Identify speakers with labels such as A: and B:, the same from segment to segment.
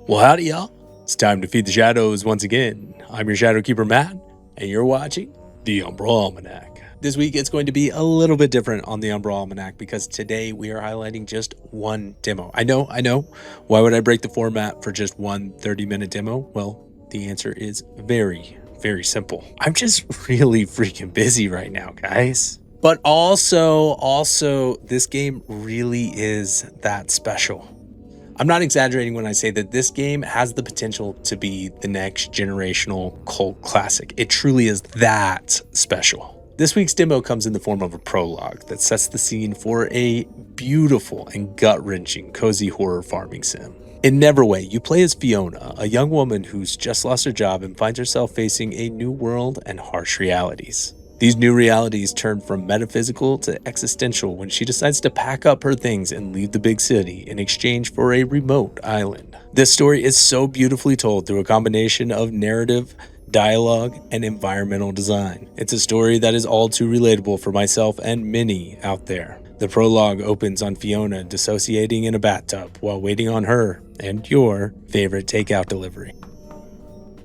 A: Well, howdy, y'all. It's time to feed the shadows once again. I'm your Shadow Keeper, Matt, and you're watching the Umbra Almanac. This week, it's going to be a little bit different on the Umbra Almanac because today we are highlighting just one demo. I know. Why would I break the format for just one 30-minute demo? Well, the answer is very, very simple. I'm just really freaking busy right now, guys. But also, this game really is that special. I'm not exaggerating when I say that this game has the potential to be the next generational cult classic. It truly is that special. This week's demo comes in the form of a prologue that sets the scene for a beautiful and gut-wrenching cozy horror farming sim. In Neverway, you play as Fiona, a young woman who's just lost her job and finds herself facing a new world and harsh realities. These new realities turn from metaphysical to existential when she decides to pack up her things and leave the big city in exchange for a remote island. This story is so beautifully told through a combination of narrative, dialogue, and environmental design. It's a story that is all too relatable for myself and many out there. The prologue opens on Fiona dissociating in a bathtub while waiting on her and your favorite takeout delivery.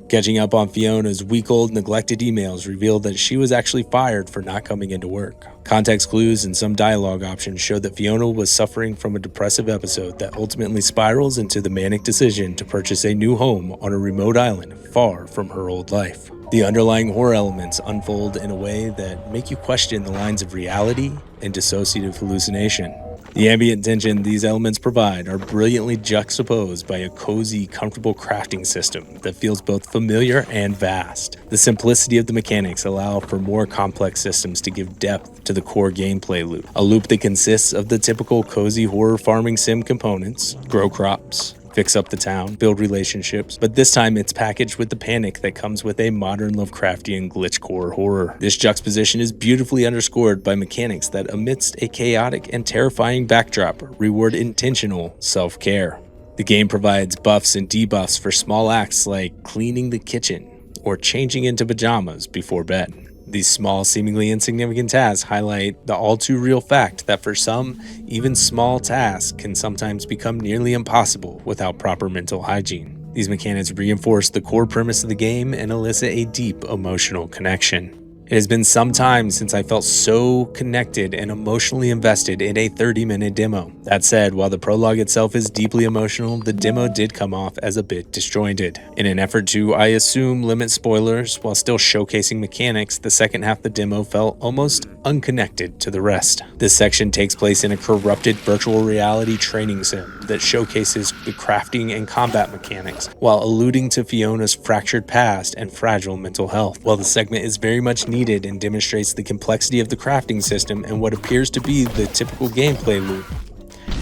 A: Catching up on Fiona's week-old neglected emails revealed that she was actually fired for not coming into work. Context clues and some dialogue options showed that Fiona was suffering from a depressive episode that ultimately spirals into the manic decision to purchase a new home on a remote island far from her old life. The underlying horror elements unfold in a way that make you question the lines of reality and dissociative hallucination. The ambient tension these elements provide are brilliantly juxtaposed by a cozy, comfortable crafting system that feels both familiar and vast. The simplicity of the mechanics allow for more complex systems to give depth to the core gameplay loop, a loop that consists of the typical cozy horror farming sim components: grow crops, fix up the town, build relationships, but this time it's packaged with the panic that comes with a modern Lovecraftian glitchcore horror. This juxtaposition is beautifully underscored by mechanics that, amidst a chaotic and terrifying backdrop, reward intentional self-care. The game provides buffs and debuffs for small acts like cleaning the kitchen or changing into pajamas before bed. These small, seemingly insignificant tasks highlight the all-too-real fact that for some, even small tasks can sometimes become nearly impossible without proper mental hygiene. These mechanics reinforce the core premise of the game and elicit a deep emotional connection. It has been some time since I felt so connected and emotionally invested in a 30-minute demo. That said, while the prologue itself is deeply emotional, the demo did come off as a bit disjointed. In an effort to, I assume, limit spoilers while still showcasing mechanics, the second half of the demo felt almost unconnected to the rest. This section takes place in a corrupted virtual reality training sim that showcases the crafting and combat mechanics while alluding to Fiona's fractured past and fragile mental health. While the segment is very much needed and demonstrates the complexity of the crafting system and what appears to be the typical gameplay loop,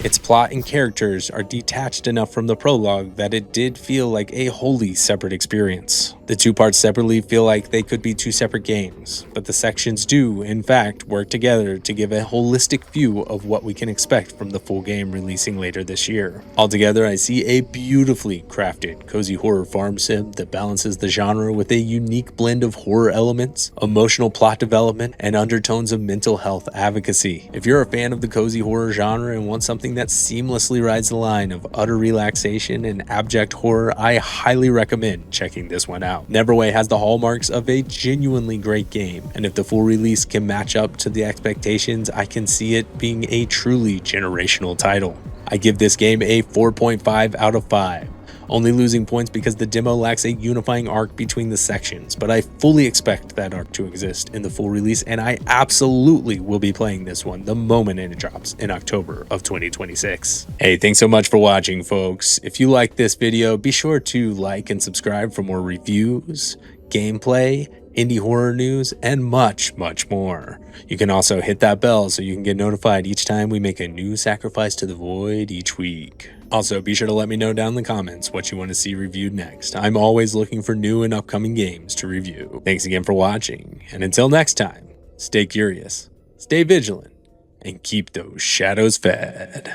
A: its plot and characters are detached enough from the prologue that it did feel like a wholly separate experience. The two parts separately feel like they could be two separate games, but the sections do, in fact, work together to give a holistic view of what we can expect from the full game releasing later this year. Altogether, I see a beautifully crafted, cozy horror farm sim that balances the genre with a unique blend of horror elements, emotional plot development, and undertones of mental health advocacy. If you're a fan of the cozy horror genre and want something that seamlessly rides the line of utter relaxation and abject horror, I highly recommend checking this one out. Neverway has the hallmarks of a genuinely great game, and if the full release can match up to the expectations, I can see it being a truly generational title. I give this game a 4.5 out of 5. Only losing points because the demo lacks a unifying arc between the sections, but I fully expect that arc to exist in the full release, and I absolutely will be playing this one the moment it drops in October of 2026. Hey, thanks so much for watching, folks. If you like this video, be sure to like and subscribe for more reviews, gameplay, indie horror news, and much more. You can also hit that bell so you can get notified each time we make a new sacrifice to the void each week. Also, be sure to let me know down in the comments what you want to see reviewed next. I'm always looking for new and upcoming games to review. Thanks again for watching, and until next time, stay curious, stay vigilant, and keep those shadows fed.